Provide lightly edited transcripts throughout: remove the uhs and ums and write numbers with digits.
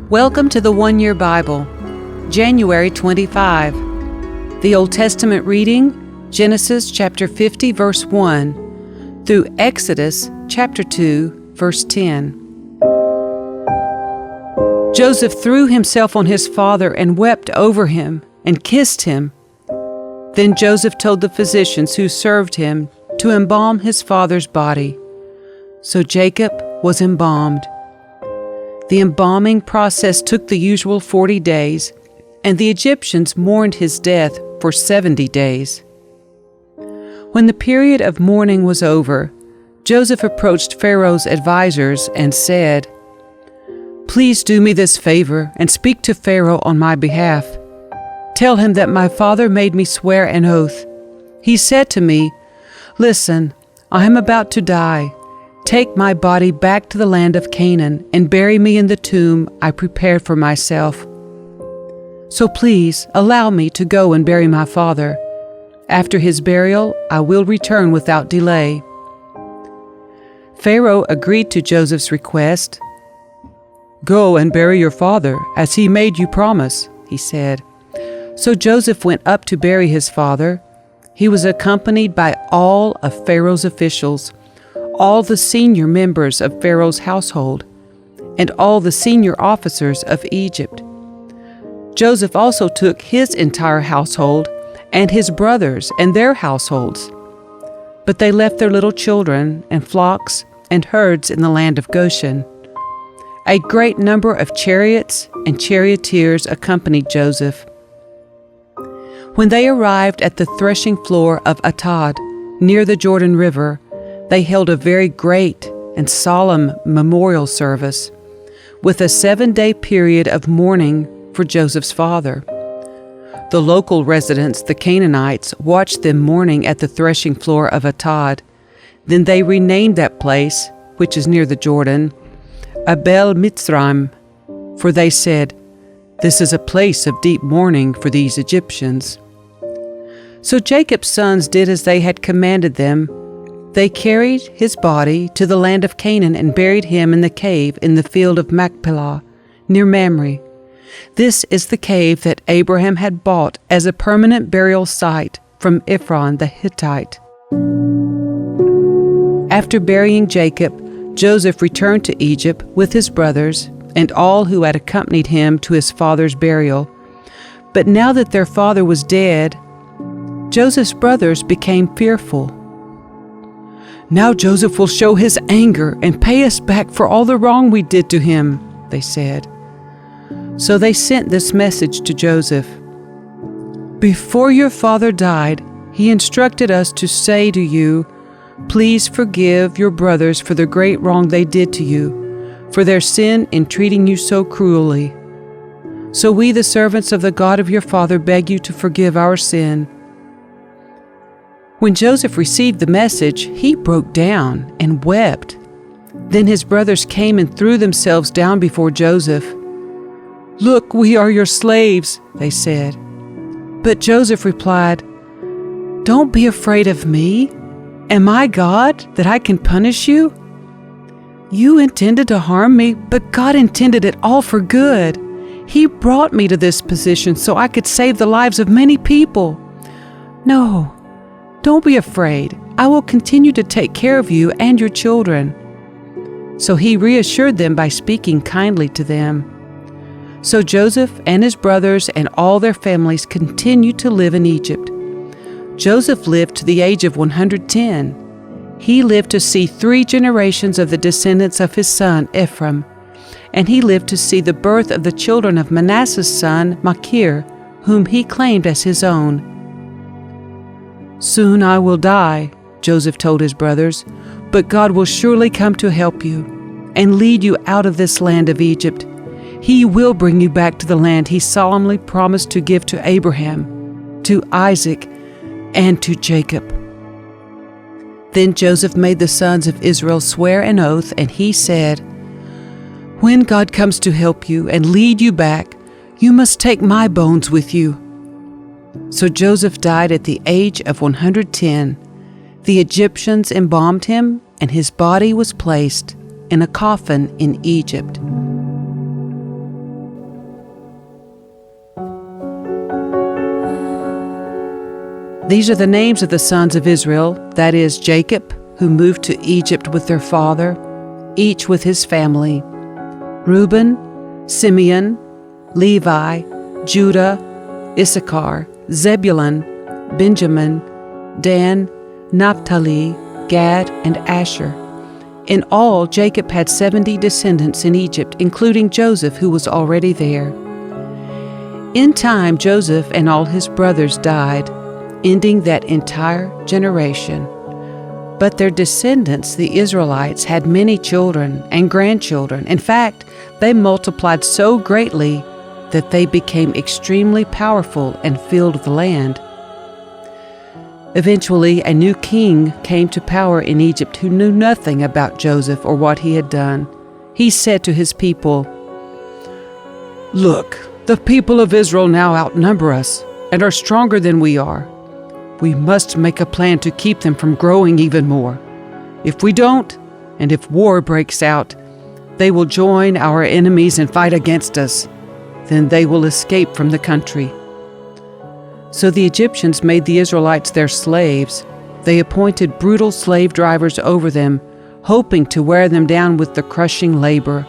Welcome to the One Year Bible, January 25. The Old Testament reading, Genesis chapter 50, verse 1, through Exodus chapter 2, verse 10. Joseph threw himself on his father and wept over him and kissed him. Then Joseph told the physicians who served him to embalm his father's body. So Jacob was embalmed. The embalming process took the usual 40 days, and the Egyptians mourned his death for 70 days. When the period of mourning was over, Joseph approached Pharaoh's advisors and said, "Please do me this favor and speak to Pharaoh on my behalf. Tell him that my father made me swear an oath. He said to me, 'Listen, I am about to die. Take my body back to the land of Canaan and bury me in the tomb I prepared for myself. So please allow me to go and bury my father. After his burial, I will return without delay.'" Pharaoh agreed to Joseph's request. "Go and bury your father, as he made you promise," he said. So Joseph went up to bury his father. He was accompanied by all of Pharaoh's officials, all the senior members of Pharaoh's household, and all the senior officers of Egypt. Joseph also took his entire household and his brothers and their households. But they left their little children and flocks and herds in the land of Goshen. A great number of chariots and charioteers accompanied Joseph. When they arrived at the threshing floor of Atad, near the Jordan River, they held a very great and solemn memorial service, with a 7-day period of mourning for Joseph's father. The local residents, the Canaanites, watched them mourning at the threshing floor of Atad. Then they renamed that place, which is near the Jordan, Abel Mitzrayim, for they said, "This is a place of deep mourning for these Egyptians." So Jacob's sons did as they had commanded them. They carried his body to the land of Canaan and buried him in the cave in the field of Machpelah, near Mamre. This is the cave that Abraham had bought as a permanent burial site from Ephron the Hittite. After burying Jacob, Joseph returned to Egypt with his brothers and all who had accompanied him to his father's burial. But now that their father was dead, Joseph's brothers became fearful. "Now Joseph will show his anger and pay us back for all the wrong we did to him," they said. So they sent this message to Joseph. "Before your father died, he instructed us to say to you, 'Please forgive your brothers for the great wrong they did to you, for their sin in treating you so cruelly. So we, the servants of the God of your father, beg you to forgive our sin.'" When Joseph received the message, he broke down and wept. Then his brothers came and threw themselves down before Joseph. "Look, we are your slaves," they said. But Joseph replied, "Don't be afraid of me. Am I God that I can punish you? You intended to harm me, but God intended it all for good. He brought me to this position so I could save the lives of many people. No, don't be afraid. I will continue to take care of you and your children." So he reassured them by speaking kindly to them. So Joseph and his brothers and all their families continued to live in Egypt. Joseph lived to the age of 110. He lived to see 3 generations of the descendants of his son Ephraim, and he lived to see the birth of the children of Manasseh's son Machir, whom he claimed as his own. "Soon I will die," Joseph told his brothers, "but God will surely come to help you and lead you out of this land of Egypt. He will bring you back to the land he solemnly promised to give to Abraham, to Isaac, and to Jacob." Then Joseph made the sons of Israel swear an oath, and he said, "When God comes to help you and lead you back, you must take my bones with you." So Joseph died at the age of 110. The Egyptians embalmed him, and his body was placed in a coffin in Egypt. These are the names of the sons of Israel, that is, Jacob, who moved to Egypt with their father, each with his family: Reuben, Simeon, Levi, Judah, Issachar, Zebulun, Benjamin, Dan, Naphtali, Gad, and Asher. In all, Jacob had 70 descendants in Egypt, including Joseph, who was already there. In time, Joseph and all his brothers died, ending that entire generation. But their descendants, the Israelites, had many children and grandchildren. In fact, they multiplied so greatly that they became extremely powerful and filled the land. Eventually, a new king came to power in Egypt who knew nothing about Joseph or what he had done. He said to his people, "Look, the people of Israel now outnumber us and are stronger than we are. We must make a plan to keep them from growing even more. If we don't, and if war breaks out, they will join our enemies and fight against us. Then they will escape from the country." So the Egyptians made the Israelites their slaves. They appointed brutal slave drivers over them, hoping to wear them down with the crushing labor.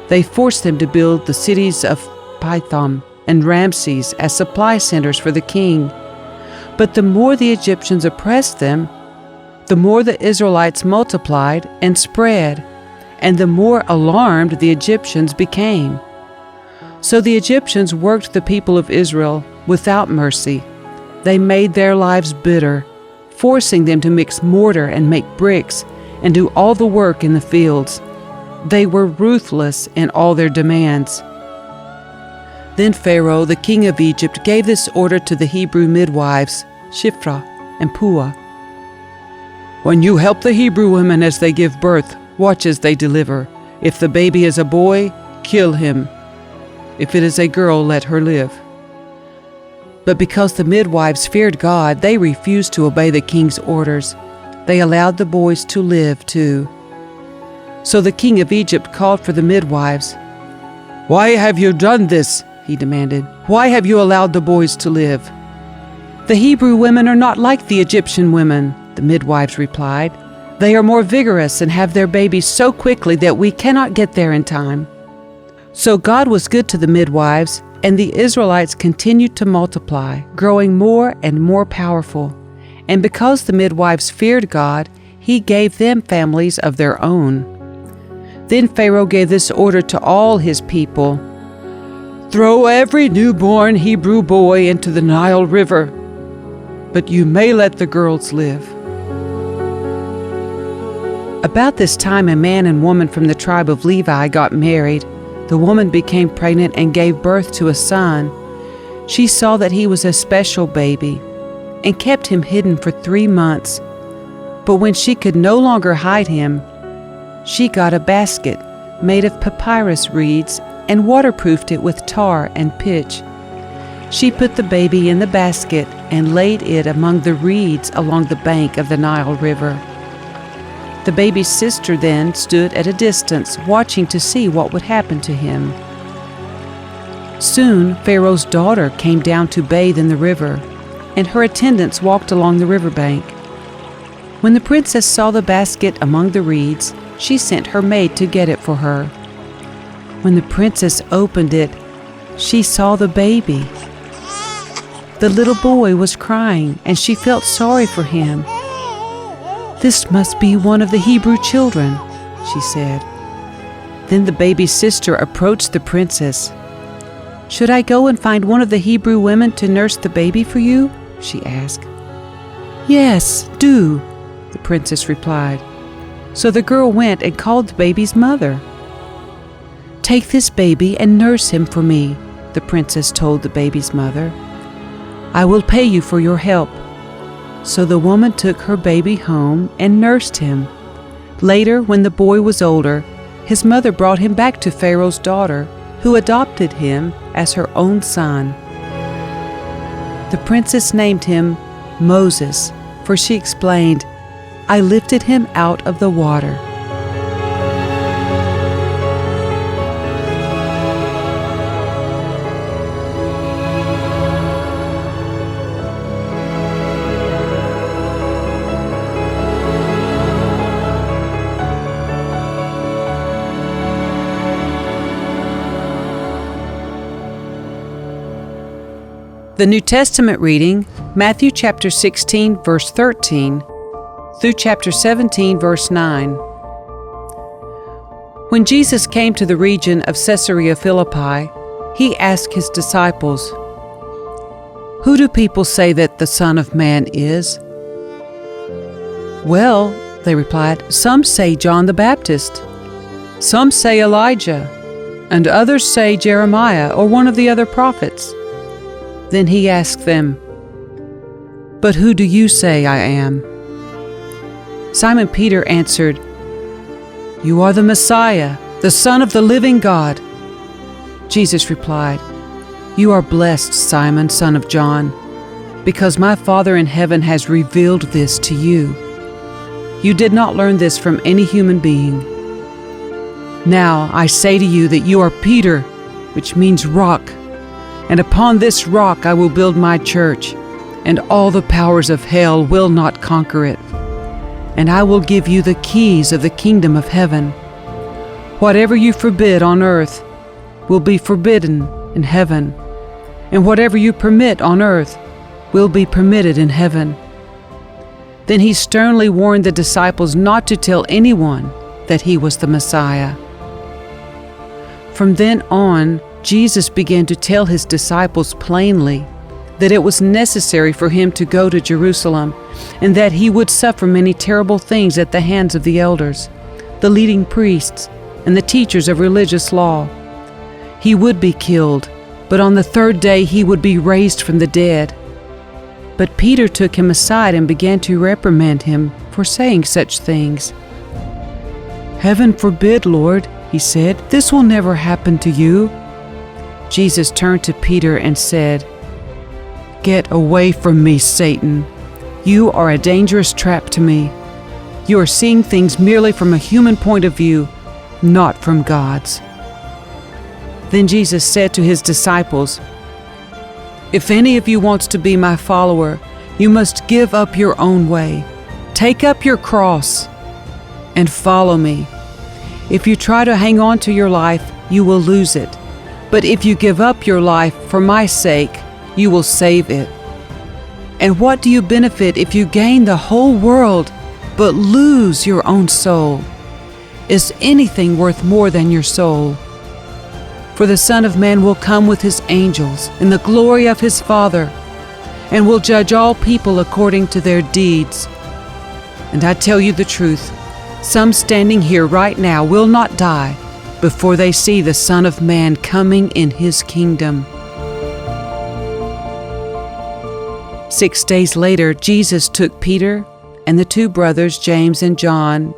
They forced them to build the cities of Pithom and Ramses as supply centers for the king. But the more the Egyptians oppressed them, the more the Israelites multiplied and spread, and the more alarmed the Egyptians became. So the Egyptians worked the people of Israel without mercy. They made their lives bitter, forcing them to mix mortar and make bricks and do all the work in the fields. They were ruthless in all their demands. Then Pharaoh, the king of Egypt, gave this order to the Hebrew midwives, Shiphrah and Puah: "When you help the Hebrew women as they give birth, watch as they deliver. If the baby is a boy, kill him. If it is a girl, let her live." But because the midwives feared God, they refused to obey the king's orders. They allowed the boys to live too. So the king of Egypt called for the midwives. "Why have you done this?" he demanded. "Why have you allowed the boys to live?" "The Hebrew women are not like the Egyptian women," the midwives replied. "They are more vigorous and have their babies so quickly that we cannot get there in time." So God was good to the midwives, and the Israelites continued to multiply, growing more and more powerful. And because the midwives feared God, He gave them families of their own. Then Pharaoh gave this order to all his people: "Throw every newborn Hebrew boy into the Nile River, but you may let the girls live." About this time, a man and woman from the tribe of Levi got married. The woman became pregnant and gave birth to a son. She saw that he was a special baby and kept him hidden for 3 months. But when she could no longer hide him, she got a basket made of papyrus reeds and waterproofed it with tar and pitch. She put the baby in the basket and laid it among the reeds along the bank of the Nile River. The baby's sister then stood at a distance, watching to see what would happen to him. Soon Pharaoh's daughter came down to bathe in the river, and her attendants walked along the riverbank. When the princess saw the basket among the reeds, she sent her maid to get it for her. When the princess opened it, she saw the baby. The little boy was crying, and she felt sorry for him. "This must be one of the Hebrew children," she said. Then the baby's sister approached the princess. "Should I go and find one of the Hebrew women to nurse the baby for you?" she asked. "Yes, do," the princess replied. So the girl went and called the baby's mother. "Take this baby and nurse him for me," the princess told the baby's mother. "I will pay you for your help." So the woman took her baby home and nursed him. Later, when the boy was older, his mother brought him back to Pharaoh's daughter, who adopted him as her own son. The princess named him Moses, for she explained, I lifted him out of the water. The New Testament reading, Matthew chapter 16, verse 13, through chapter 17, verse 9. When Jesus came to the region of Caesarea Philippi, he asked his disciples, "Who do people say that the Son of Man is?" "Well," they replied, "some say John the Baptist, some say Elijah, and others say Jeremiah or one of the other prophets." Then he asked them, "But who do you say I am?" Simon Peter answered, "You are the Messiah, the Son of the living God." Jesus replied, "You are blessed, Simon, son of John, because my Father in heaven has revealed this to you. You did not learn this from any human being. Now I say to you that you are Peter, which means rock. And upon this rock I will build my church, and all the powers of hell will not conquer it. And I will give you the keys of the kingdom of heaven. Whatever you forbid on earth will be forbidden in heaven, and whatever you permit on earth will be permitted in heaven." Then he sternly warned the disciples not to tell anyone that he was the Messiah. From then on, Jesus began to tell his disciples plainly that it was necessary for him to go to Jerusalem, and that he would suffer many terrible things at the hands of the elders, the leading priests, and the teachers of religious law. He would be killed, but on the third day he would be raised from the dead. But Peter took him aside and began to reprimand him for saying such things. "Heaven forbid, Lord," he said, "this will never happen to you." Jesus turned to Peter and said, "Get away from me, Satan. You are a dangerous trap to me. You are seeing things merely from a human point of view, not from God's." Then Jesus said to his disciples, "If any of you wants to be my follower, you must give up your own way. Take up your cross and follow me. If you try to hang on to your life, you will lose it. But if you give up your life for my sake, you will save it. And what do you benefit if you gain the whole world but lose your own soul? Is anything worth more than your soul? For the Son of Man will come with his angels in the glory of his Father, and will judge all people according to their deeds. And I tell you the truth, some standing here right now will not die before they see the Son of Man coming in his kingdom." 6 days later, Jesus took Peter and the two brothers, James and John,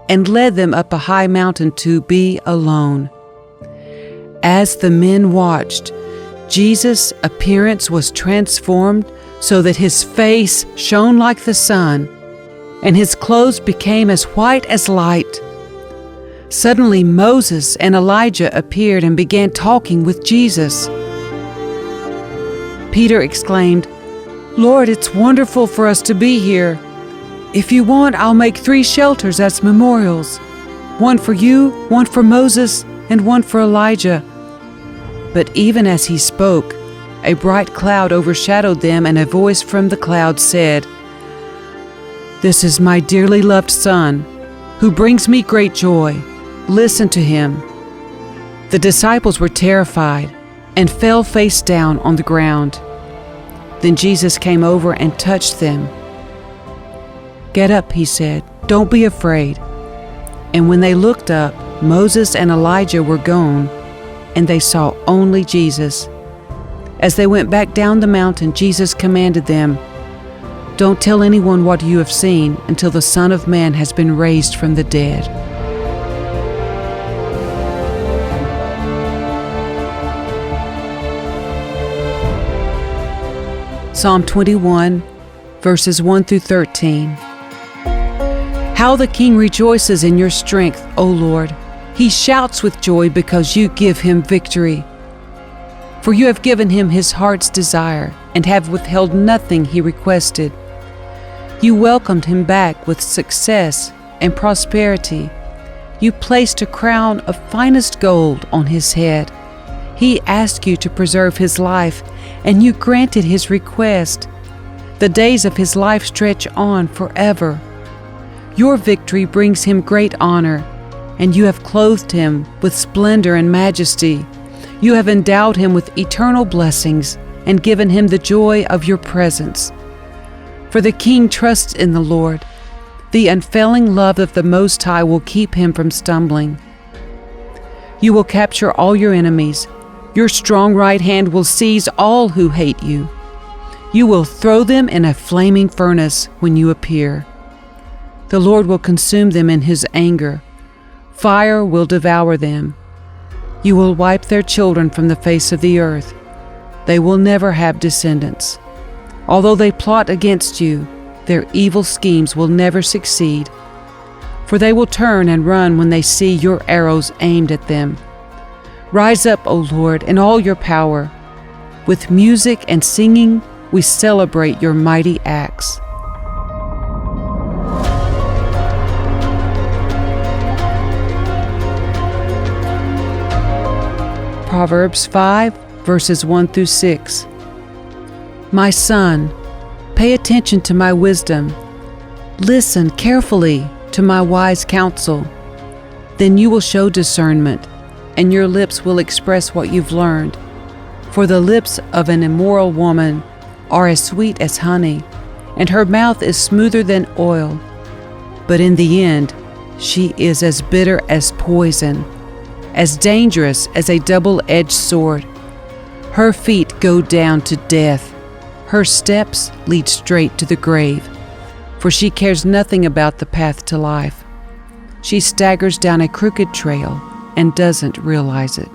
and led them up a high mountain to be alone. As the men watched, Jesus' appearance was transformed so that his face shone like the sun, and his clothes became as white as light. Suddenly Moses and Elijah appeared and began talking with Jesus. Peter exclaimed, "Lord, it's wonderful for us to be here. If you want, I'll make 3 shelters as memorials, one for you, one for Moses, and one for Elijah." But even as he spoke, a bright cloud overshadowed them, and a voice from the cloud said, "This is my dearly loved Son, who brings me great joy. Listen to him." The disciples were terrified and fell face down on the ground. Then Jesus came over and touched them. "Get up," he said. "Don't be afraid." And when they looked up, Moses and Elijah were gone, and they saw only Jesus. As they went back down the mountain, Jesus commanded them, "Don't tell anyone what you have seen until the Son of Man has been raised from the dead." Psalm 21, verses 1 through 13. How the king rejoices in your strength, O Lord! He shouts with joy because you give him victory. For you have given him his heart's desire and have withheld nothing he requested. You welcomed him back with success and prosperity. You placed a crown of finest gold on his head. He asked you to preserve his life, and you granted his request. The days of his life stretch on forever. Your victory brings him great honor, and you have clothed him with splendor and majesty. You have endowed him with eternal blessings and given him the joy of your presence. For the king trusts in the Lord. The unfailing love of the Most High will keep him from stumbling. You will capture all your enemies. Your strong right hand will seize all who hate you. You will throw them in a flaming furnace when you appear. The Lord will consume them in his anger. Fire will devour them. You will wipe their children from the face of the earth. They will never have descendants. Although they plot against you, their evil schemes will never succeed. For they will turn and run when they see your arrows aimed at them. Rise up, O Lord, in all your power. With music and singing, we celebrate your mighty acts. Proverbs 5, verses 1 through 6. My son, pay attention to my wisdom. Listen carefully to my wise counsel. Then you will show discernment, and your lips will express what you've learned. For the lips of an immoral woman are as sweet as honey, and her mouth is smoother than oil. But in the end, she is as bitter as poison, as dangerous as a double-edged sword. Her feet go down to death. Her steps lead straight to the grave, for she cares nothing about the path to life. She staggers down a crooked trail and doesn't realize it.